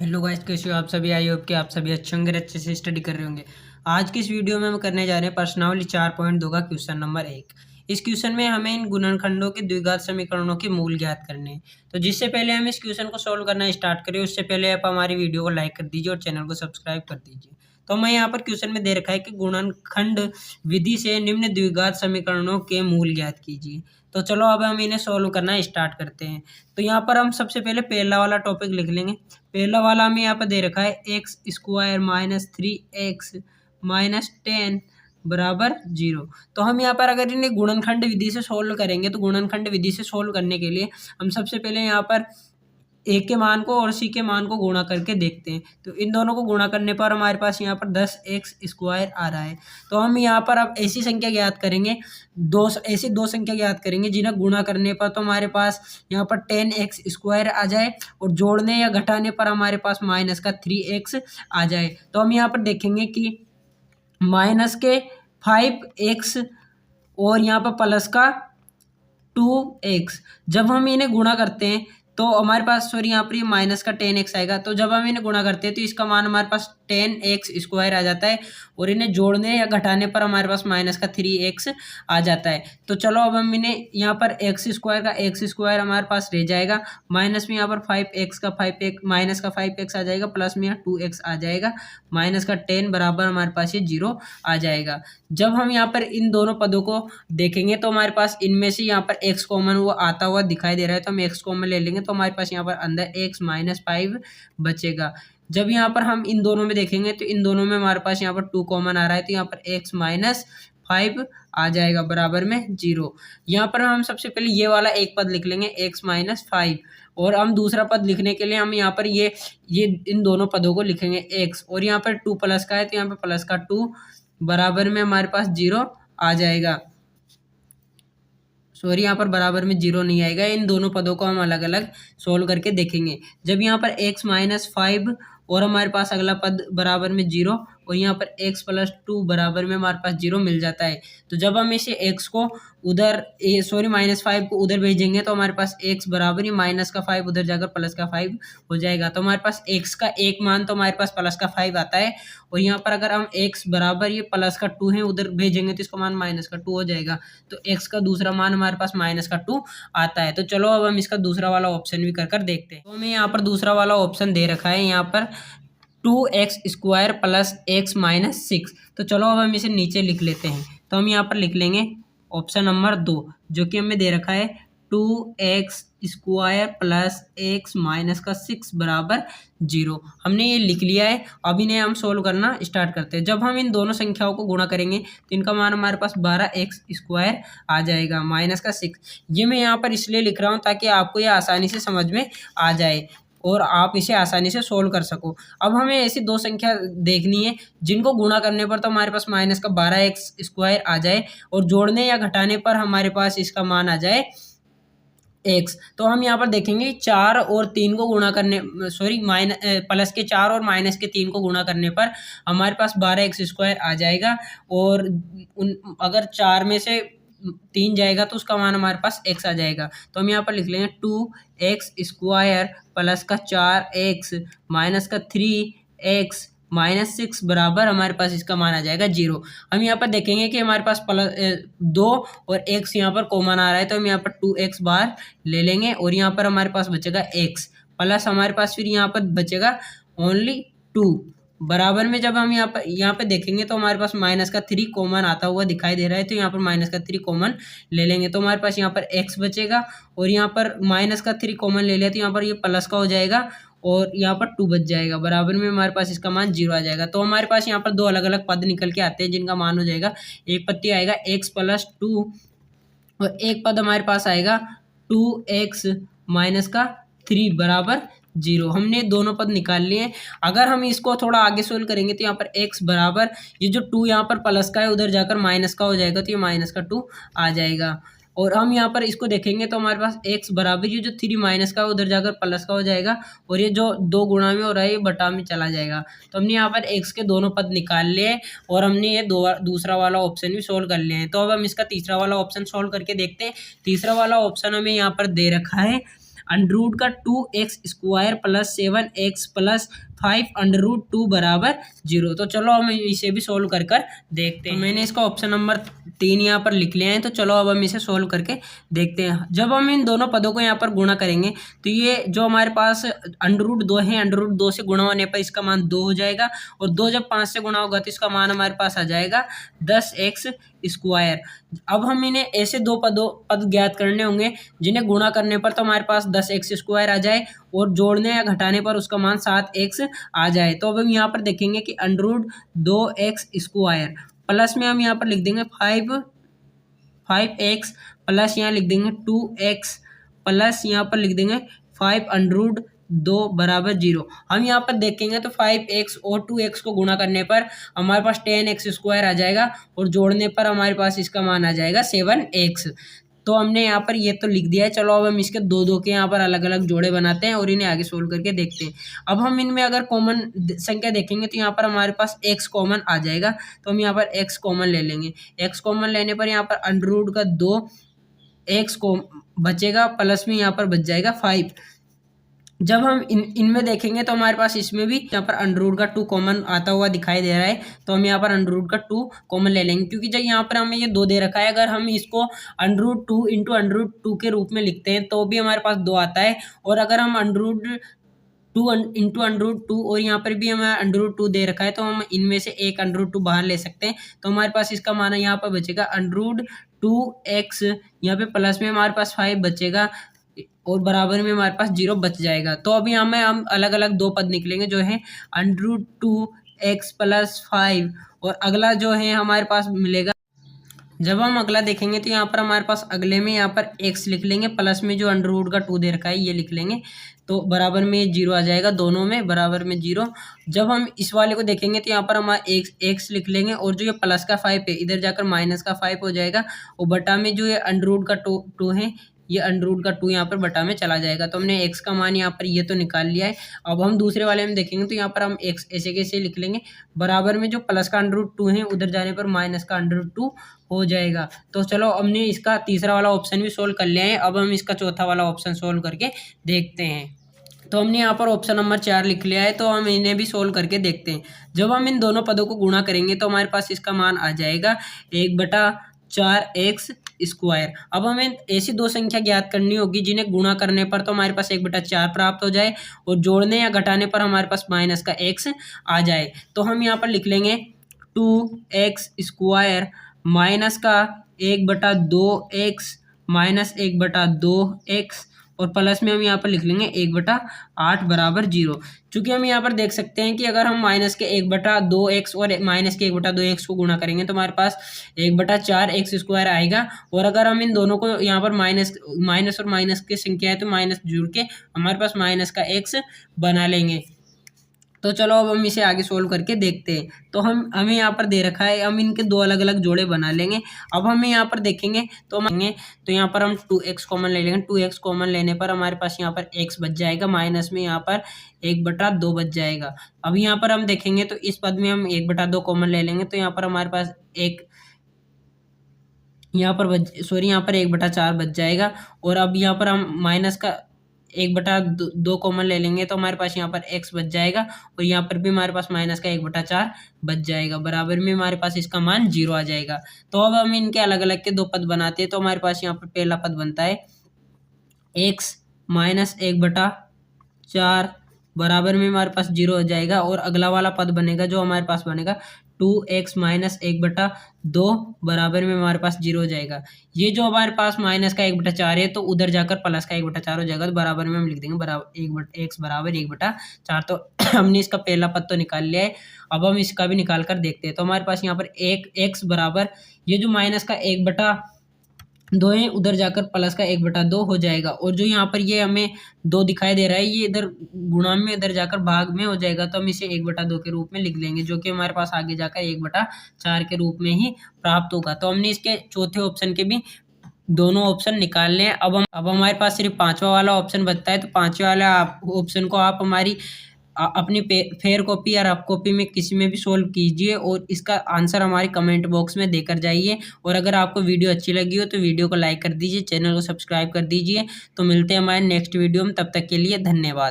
Hello guys, कैसे हो आप सभी। आई होप कि आप सभी अच्छे होंगे, अच्छे से स्टडी कर रहे होंगे। आज की इस वीडियो में हम करने जा रहे हैं प्रश्नावली 4.2 का क्वेश्चन नंबर 1। इस क्वेश्चन में हमें इन गुणनखंडों के द्विघात समीकरणों के मूल ज्ञात करने हैं। तो जिससे पहले हम इस क्वेश्चन को सॉल्व करना स्टार्ट करें, उससे पहले आप हमारी वीडियो को लाइक कर दीजिए और चैनल को सब्सक्राइब कर दीजिए। तो हमें यहाँ पर क्वेश्चन में दे रखा है कि गुणनखंड विधि से निम्न द्विघात समीकरणों के मूल ज्ञात कीजिए। तो चलो अब हम इन्हें सॉल्व करना स्टार्ट करते हैं। तो यहाँ पर हम सबसे पहले पहला वाला टॉपिक लिख लेंगे। पहला वाला हमें यहाँ पर दे रखा है x square minus 3x minus 10 बराबर 0। तो हम यहाँ पर अगर इन्हें गुणनखंड विधि से सोल्व करेंगे, तो गुणनखंड विधि से सोल्व करने के लिए हम सबसे पहले यहाँ पर ए के मान को और सी के मान को गुणा करके देखते हैं। तो इन दोनों को गुणा करने पर हमारे पास यहाँ पर 10x स्क्वायर आ रहा है। तो हम यहाँ पर अब ऐसी संख्या ज्ञात करेंगे, ऐसी दो संख्या ज्ञात करेंगे जिन्हें गुणा करने पर तो हमारे पास यहाँ पर 10x स्क्वायर आ जाए और जोड़ने या घटाने पर हमारे पास माइनस का 3x आ जाए। तो हम यहाँ पर देखेंगे कि माइनस के 5x और यहाँ पर प्लस का 2x, जब हम इन्हें गुणा करते हैं तो हमारे पास सॉरी यहाँ पर ये माइनस का 10x आएगा। तो जब हम इन्हें गुणा करते हैं तो इसका मान हमारे पास 10x स्क्वायर आ जाता है और इन्हें जोड़ने या घटाने पर हमारे पास माइनस का 3x आ जाता है। तो चलो अब हम इन्हें यहाँ पर एक्स स्क्वायर का एक्स स्क्वायर हमारे पास रह जाएगा, माइनस में यहाँ पर 5x का 5x माइनस का 5x आ जाएगा, प्लस में यहाँ 2x आ जाएगा, माइनस का 10 बराबर हमारे पास ये 0 आ जाएगा। जब हम यहाँ पर इन दोनों पदों को देखेंगे तो हमारे पास इनमें से यहाँ पर x कॉमन वो आता हुआ दिखाई दे रहा है, तो हम x कॉमन ले लेंगे तो हमारे पास यहाँ पर अंदर x माइनस 5 बचेगा। जब यहाँ पर हम इन दोनों में देखेंगे तो इन दोनों में हमारे पास यहाँ पर 2 कॉमन आ रहा है, तो यहाँ पर x माइनस 5 आ जाएगा बराबर में 0। यहाँ पर हम सबसे पहले ये वाला एक पद लिख लेंगे x माइनस 5, और हम दूसरा पद लिखने के लिए हम यहाँ पर ये इन दोनों पदों को लिखेंगे x, और यहाँ पर 2 प्लस का है तो यहाँ पर प्लस का 2 बराबर में हमारे पास 0 आ जाएगा। सॉरी, यहाँ पर बराबर में 0 नहीं आएगा। इन दोनों पदों को हम अलग अलग सोल्व करके देखेंगे। जब यहाँ पर x माइनस 5 और हमारे पास अगला पद बराबर में 0 और यहाँ पर x प्लस 2 बराबर में हमारे पास 0 मिल जाता है। तो जब हम इसे x को उधर माइनस 5 को उधर भेजेंगे तो हमारे पास x बराबर ही माइनस का 5 उधर जाकर प्लस का 5 हो जाएगा। तो हमारे पास x का एक मान तो हमारे पास प्लस का 5 आता है, और यहाँ पर अगर हम x बराबर ये प्लस का 2 है उधर भेजेंगे तो इसका मान माइनस का 2 हो जाएगा। तो x का दूसरा मान हमारे पास माइनस का 2 आता है। तो चलो अब हम इसका दूसरा वाला ऑप्शन भी कर देखते हैं। तो हमें यहाँ पर दूसरा वाला ऑप्शन दे रखा है यहाँ पर 2x square plus x minus 6। तो चलो अब हम इसे नीचे लिख लेते हैं। तो हम यहाँ पर लिख लेंगे ऑप्शन नंबर 2, जो कि हमें दे रखा है 2x square plus x minus का 6 बराबर 0। हमने ये लिख लिया है। अब इन्हें हम सोल्व करना स्टार्ट करते हैं। जब हम इन दोनों संख्याओं को गुणा करेंगे तो इनका मान हमारे पास 12x स्क्वायर आ जाएगा माइनस का 6। ये मैं यहाँ पर इसलिए लिख रहा हूँ ताकि आपको ये आसानी से समझ में आ जाए और आप इसे आसानी से सोल्व कर सको। अब हमें ऐसी दो संख्या देखनी है जिनको गुणा करने पर तो हमारे पास माइनस का 12x स्क्वायर आ जाए और जोड़ने या घटाने पर हमारे पास इसका मान आ जाए x। तो हम यहाँ पर देखेंगे 4 और 3 को गुणा करने प्लस के 4 और माइनस के 3 को गुणा करने पर हमारे पास 12x स्क्वायर आ जाएगा, और अगर 4 में से 3 जाएगा तो उसका मान हमारे पास x आ जाएगा। तो हम यहाँ पर लिख लेंगे 2x स्क्वायर प्लस का 4x माइनस का 3x माइनस 6 बराबर हमारे पास इसका मान आ जाएगा 0। हम यहाँ पर देखेंगे कि हमारे पास प्लस 2 और x यहाँ पर कॉमन आ रहा है, तो हम यहाँ पर 2x बाहर ले लेंगे और यहाँ पर हमारे पास बचेगा x प्लस हमारे पास फिर यहाँ पर बचेगा ओनली 2 बराबर में। जब हम यहाँ पे देखेंगे तो हमारे पास माइनस का 3 कॉमन आता हुआ दिखाई दे रहा है, तो यहाँ पर माइनस का 3 कॉमन ले लेंगे तो हमारे पास यहाँ पर x बचेगा, और यहाँ पर माइनस का 3 कॉमन ले लिया तो यहाँ पर ये प्लस का हो जाएगा और यहाँ पर 2 बच जाएगा बराबर में हमारे पास इसका मान 0 आ जाएगा। तो हमारे पास यहाँ पर दो अलग अलग पद निकल के आते हैं जिनका मान हो जाएगा, एक पद आएगा x प्लस 2 और एक पद हमारे पास आएगा 2x माइनस का 3 बराबर 0। हमने दोनों पद निकाल लिए। अगर हम इसको थोड़ा आगे सोल्व करेंगे तो यहाँ पर x बराबर ये जो 2 यहाँ पर प्लस का है उधर जाकर माइनस का हो जाएगा, तो ये माइनस का 2 आ जाएगा। और हम यहाँ पर इसको देखेंगे तो हमारे पास x बराबर ये जो 3 माइनस का उधर जाकर प्लस का हो जाएगा, और ये जो 2 गुणा में हो रहा है ये बटा में चला जाएगा। तो हमने यहाँ पर x के दोनों पद निकाल लिए और हमने ये दूसरा वाला ऑप्शन भी सोल्व कर लिया है। तो अब हम इसका तीसरा वाला ऑप्शन सोल्व करके देखते हैं। तीसरा वाला ऑप्शन हमें यहाँ पर दे रखा है अंडर रूट का 2x² plus 7x plus 5 under root 2 बराबर 0। तो चलो हम इसे भी सोल्व कर कर देखते हैं। तो मैंने इसका ऑप्शन नंबर 3 यहाँ पर लिख लिया है। तो चलो अब हम इसे सोल्व करके देखते हैं। जब हम इन दोनों पदों को यहाँ पर गुणा करेंगे तो ये जो हमारे पास अंडर रूट 2 है, अंडर रूट 2 से गुणा होने पर इसका मान 2 हो जाएगा, और 2 जब 5 से गुणा होगा तो इसका मान हमारे पास आ जाएगा 10x²। अब हम इन्हें ऐसे दो पद ज्ञात करने होंगे जिन्हें गुणा करने पर तो हमारे पास 10x² आ जाए और जोड़ने या घटाने पर उसका मान 7x आ जाए। तो अब हम यहाँ पर देखेंगे कि अंडर रूट 2x² प्लस में हम यहाँ पर लिख देंगे 5x प्लस यहाँ लिख देंगे 2x प्लस यहाँ पर लिख देंगे 5 अंडर रूट 2 बराबर 0। हम यहाँ पर देखेंगे तो 5x और 2x को गुणा करने पर हमारे पास 10x² आ जाएगा और जोड़ने पर हमारे पास इसका मान आ जाएगा 7x। तो हमने यहाँ पर ये तो लिख दिया है। चलो अब हम इसके दो दो के यहाँ पर अलग अलग जोड़े बनाते हैं और इन्हें आगे सोल्व करके देखते हैं। अब हम इनमें अगर कॉमन संख्या देखेंगे तो यहाँ पर हमारे पास x कॉमन आ जाएगा। तो हम यहाँ पर x कॉमन ले लेंगे। x कॉमन लेने पर यहाँ पर अंडर रूट का 2x को बचेगा, प्लस में यहाँ पर बच जाएगा 5। जब हम इनमें देखेंगे तो हमारे पास इसमें भी यहाँ पर अंडर रूट का 2 कॉमन आता हुआ दिखाई दे रहा है। तो हम यहाँ पर अंडर रूट का 2 कॉमन ले लेंगे, क्योंकि जब यहाँ पर हमें ये 2 दे रखा है, अगर हम इसको under root 2 into under root 2 के रूप में लिखते हैं तो भी हमारे पास 2 आता है। और अगर हम under root 2 into under root 2 और यहाँ पर भी हमें अंडर रूट 2 दे रखा है तो हम इनमें से एक अंडर रूट 2 बाहर ले सकते हैं। तो हमारे पास इसका मान यहाँ पर बचेगा अंडर रूट 2x, यहाँ पे प्लस में हमारे पास 5 बचेगा और बराबर में हमारे पास 0 बच जाएगा। तो अभी हम अलग अलग दो पद निकलेंगे जो है अंडर रूट 2x प्लस 5, और अगला जो है हमारे पास मिलेगा। जब हम अगला देखेंगे तो यहाँ पर हमारे पास अगले में यहाँ पर x लिख लेंगे, प्लस में जो अंडर रूट का 2 दे रखा है ये लिख लेंगे, तो बराबर में 0 आ जाएगा, दोनों में बराबर में 0। जब हम इस वाले को देखेंगे तो यहाँ पर हमारा x लिख लेंगे, और जो ये प्लस का 5 है इधर जाकर माइनस का 5 हो जाएगा, और बटा में जो ये अंडर रूट का 2 है ये अंडर रूट का 2 यहाँ पर बटा में चला जाएगा। तो हमने x का मान यहाँ पर ये तो निकाल लिया है। अब हम दूसरे वाले में देखेंगे तो यहाँ पर हम x ऐसे कैसे लिख लेंगे, बराबर में जो प्लस का अंडर रूट 2 है उधर जाने पर माइनस का अंडर रूट 2 हो जाएगा। तो चलो हमने इसका तीसरा वाला ऑप्शन भी सोल्व कर लिया है। अब हम इसका चौथा वाला ऑप्शन सोल्व करके देखते हैं। तो हमने यहाँ पर ऑप्शन नंबर 4 लिख लिया है, तो हम इन्हें भी सोल्व करके देखते हैं। जब हम इन दोनों पदों को गुणा करेंगे तो हमारे पास इसका मान आ जाएगा 1/4x²। अब हमें ऐसी दो संख्या ज्ञात करनी होगी जिन्हें गुणा करने पर तो हमारे पास 1/4 प्राप्त हो जाए और जोड़ने या घटाने पर हमारे पास माइनस का x आ जाए। तो हम यहाँ पर लिख लेंगे 2x² माइनस का 1/2x माइनस 1/2x, और प्लस में हम यहाँ पर लिख लेंगे 1/8 बराबर 0। चूंकि हम यहाँ पर देख सकते हैं कि अगर हम माइनस के 1/2x और माइनस के 1/2x को गुणा करेंगे तो हमारे पास 1/4x² आएगा। और अगर हम इन दोनों को यहाँ पर माइनस और माइनस की संख्या है तो माइनस जुड़ के हमारे पास माइनस का x बना लेंगे। तो चलो अब हम इसे आगे सोल्व करके देखते हैं। तो हमें यहाँ पर दे रखा है, हम इनके दो अलग अलग जोड़े बना लेंगे। अब हमें यहाँ पर देखेंगे तो यहाँ पर हम 2x कॉमन ले लेंगे। 2x कॉमन लेने पर हमारे पास यहाँ पर x बच जाएगा, माइनस में यहाँ पर 1/2 बच जाएगा। अब यहाँ पर हम देखेंगे तो इस पद में हम 1/2 कॉमन ले लेंगे, तो यहाँ पर हमारे पास यहाँ पर 1/4 बच जाएगा। और अब यहाँ पर हम माइनस का 1/2 कॉमन ले लेंगे तो हमारे पास यहाँ पर x बच जाएगा, और यहाँ पर भी हमारे पास माइनस का 1/4 बच जाएगा, बराबर में हमारे पास इसका मान 0 आ जाएगा। तो अब हम इनके अलग अलग के दो पद बनाते हैं। तो हमारे पास यहाँ पर पहला पद बनता है x माइनस 1/4 बराबर में हमारे पास 0 हो जाएगा, और अगला वाला पद बनेगा जो हमारे पास बनेगा 2x माइनस 1/2 बराबर में हमारे पास 0 हो जाएगा। ये जो हमारे पास माइनस का 1/4 है तो उधर जाकर प्लस का 1/4 हो जाएगा, तो बराबर में हम लिख देंगे x बराबर 1/4। तो हमने इसका पहला पद तो निकाल लिया है। अब हम इसका भी निकाल कर देखते हैं। तो हमारे पास यहाँ पर x बराबर ये जो माइनस का 1/2 है उधर जाकर प्लस का 1/2 हो जाएगा, और जो यहाँ पर ये हमें 2 दिखाई दे रहा है ये इधर गुणा में इधर जाकर भाग में हो जाएगा। तो हम इसे 1/2 के रूप में लिख लेंगे, जो कि हमारे पास आगे जाकर 1/4 के रूप में ही प्राप्त होगा। तो हमने इसके चौथे ऑप्शन के भी दोनों ऑप्शन निकाल लें। अब हमारे पास सिर्फ पांचवा वाला ऑप्शन बचता है। तो पांचवा वाला ऑप्शन को आप अपनी फेयर कॉपी या रफ कॉपी में किसी में भी सोल्व कीजिए और इसका आंसर हमारे कमेंट बॉक्स में देकर जाइए। और अगर आपको वीडियो अच्छी लगी हो तो वीडियो को लाइक कर दीजिए, चैनल को सब्सक्राइब कर दीजिए। तो मिलते हैं हमारे नेक्स्ट वीडियो में, तब तक के लिए धन्यवाद।